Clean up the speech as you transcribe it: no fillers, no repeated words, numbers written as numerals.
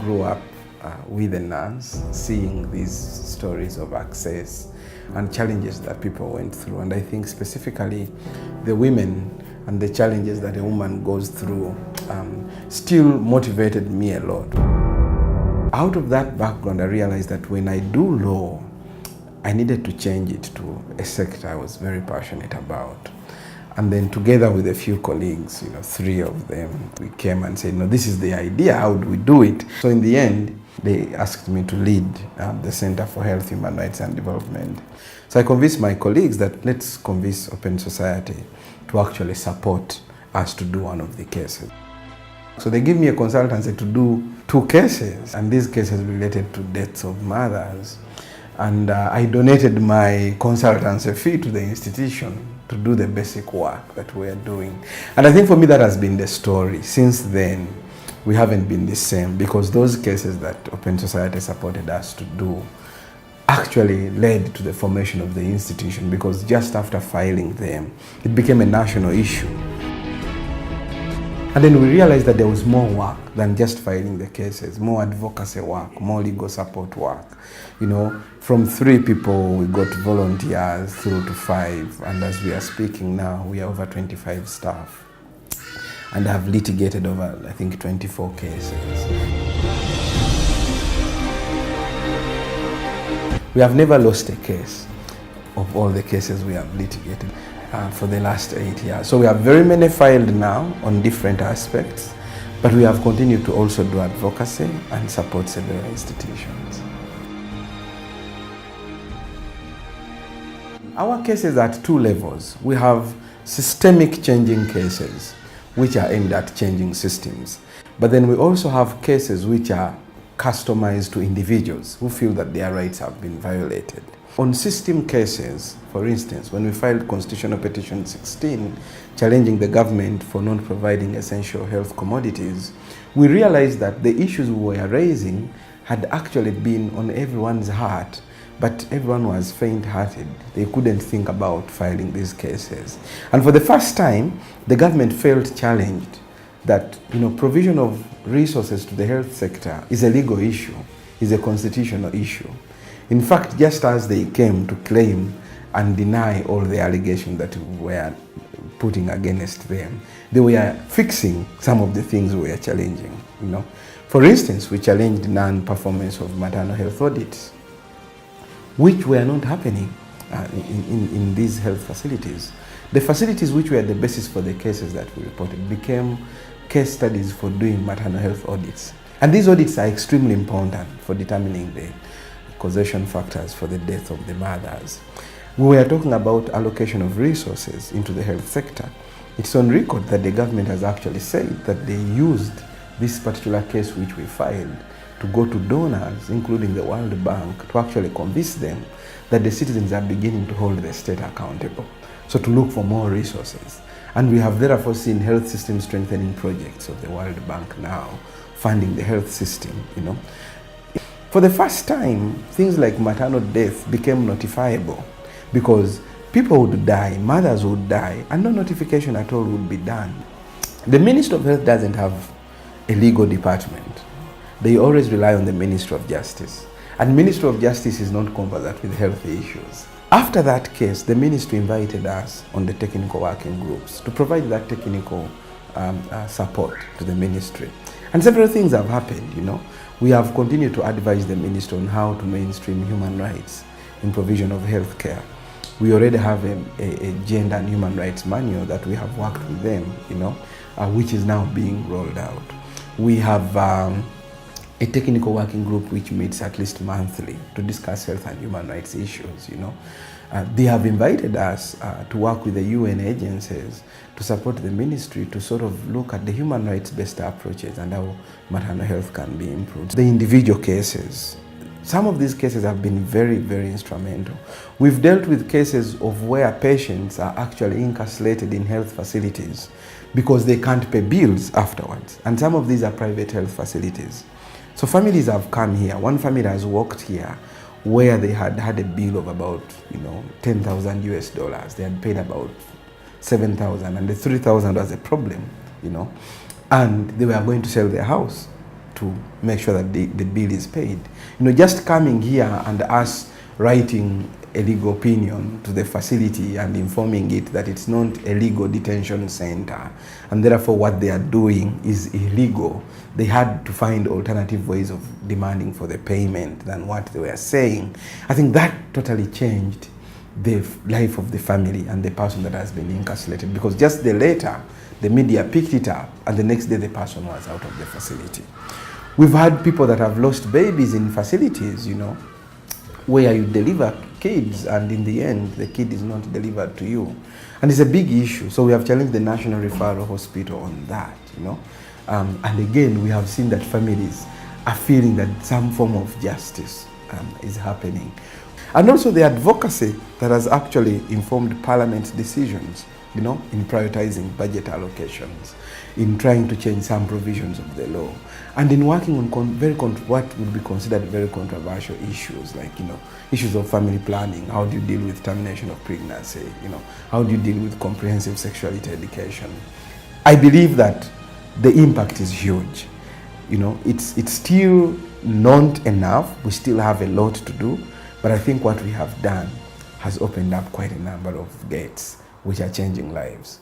grew up with a nurse, seeing these stories of access and challenges that people went through. And I think specifically the women and the challenges that a woman goes through still motivated me a lot. Out of that background, I realized that when I do law, I needed to change it to a sector I was very passionate about. And then together with a few colleagues, 3 of them, we came and said, no, this is the idea, how do we do it? So in the end, they asked me to lead the Center for Health, Human Rights and Development. So I convinced my colleagues that let's convince Open Society to actually support us to do one of the cases. So they give me a consultancy to do 2 cases, and these cases related to deaths of mothers. And I donated my consultancy fee to the institution to do the basic work that we are doing. And I think for me that has been the story. Since then, we haven't been the same, because those cases that Open Society supported us to do actually led to the formation of the institution, because just after filing them, it became a national issue. And then we realized that there was more work than just filing the cases, more advocacy work, more legal support work. From 3 people, we got volunteers through to 5. And as we are speaking now, we are over 25 staff and have litigated over, I think, 24 cases. We have never lost a case of all the cases we have litigated for the last 8 years. So we have very many filed now on different aspects, but we have continued to also do advocacy and support several institutions. Our cases are at 2 levels. We have systemic changing cases, which are aimed at changing systems. But then we also have cases which are customized to individuals who feel that their rights have been violated. On system cases, for instance, when we filed Constitutional Petition 16, challenging the government for not providing essential health commodities, we realized that the issues we were raising had actually been on everyone's heart, but everyone was faint-hearted. They couldn't think about filing these cases. And for the first time, the government felt challenged that provision of resources to the health sector is a legal issue, is a constitutional issue. In fact, just as they came to claim and deny all the allegations that we were putting against them, they were fixing some of the things we were challenging. For instance, we challenged non-performance of maternal health audits, which were not happening in these health facilities. The facilities which were the basis for the cases that we reported became case studies for doing maternal health audits. And these audits are extremely important for determining the causation factors for the death of the mothers. We were talking about allocation of resources into the health sector. It's on record that the government has actually said that they used this particular case which we filed to go to donors, including the World Bank, to actually convince them that the citizens are beginning to hold the state accountable. So to look for more resources. And we have therefore seen health system strengthening projects of the World Bank now funding the health system, For the first time, things like maternal death became notifiable, because people would die, mothers would die, and no notification at all would be done. The Ministry of Health doesn't have a legal department. They always rely on the Ministry of Justice. And Ministry of Justice is not conversant with health issues. After that case, the ministry invited us on the technical working groups to provide that technical support to the ministry. And several things have happened, We have continued to advise the ministry on how to mainstream human rights in provision of health care. We already have a gender and human rights manual that we have worked with them, which is now being rolled out. We have a technical working group which meets at least monthly to discuss health and human rights issues, They have invited us to work with the UN agencies to support the ministry to sort of look at the human rights-based approaches and how maternal health can be improved. The individual cases, some of these cases have been very, very instrumental. We've dealt with cases of where patients are actually incarcerated in health facilities because they can't pay bills afterwards. And some of these are private health facilities. So families have come here. One family has worked here where they had a bill of about, $10,000 US. They had paid about 7,000, and the 3,000 was a problem, And they were going to sell their house to make sure that the bill is paid. You know, just coming here and us writing a legal opinion to the facility and informing it that it's not a legal detention center and therefore what they are doing is illegal. They had to find alternative ways of demanding for the payment than what they were saying. I think that totally changed the life of the family and the person that has been incarcerated, because just the letter, the media picked it up and the next day the person was out of the facility. We've had people that have lost babies in facilities, you know, where you deliver kids and in the end the kid is not delivered to you, and it's a big issue. So we have challenged the National Referral Hospital on that, you know, and again we have seen that families are feeling that some form of justice is happening, and also the advocacy that has actually informed Parliament's decisions, you know, in prioritizing budget allocations, in trying to change some provisions of the law, and in working on what would be considered very controversial issues, like, you know, issues of family planning. How do you deal with termination of pregnancy? You know, how do you deal with comprehensive sexuality education? I believe that the impact is huge. You know, it's still not enough. We still have a lot to do, but I think what we have done has opened up quite a number of gates which are changing lives.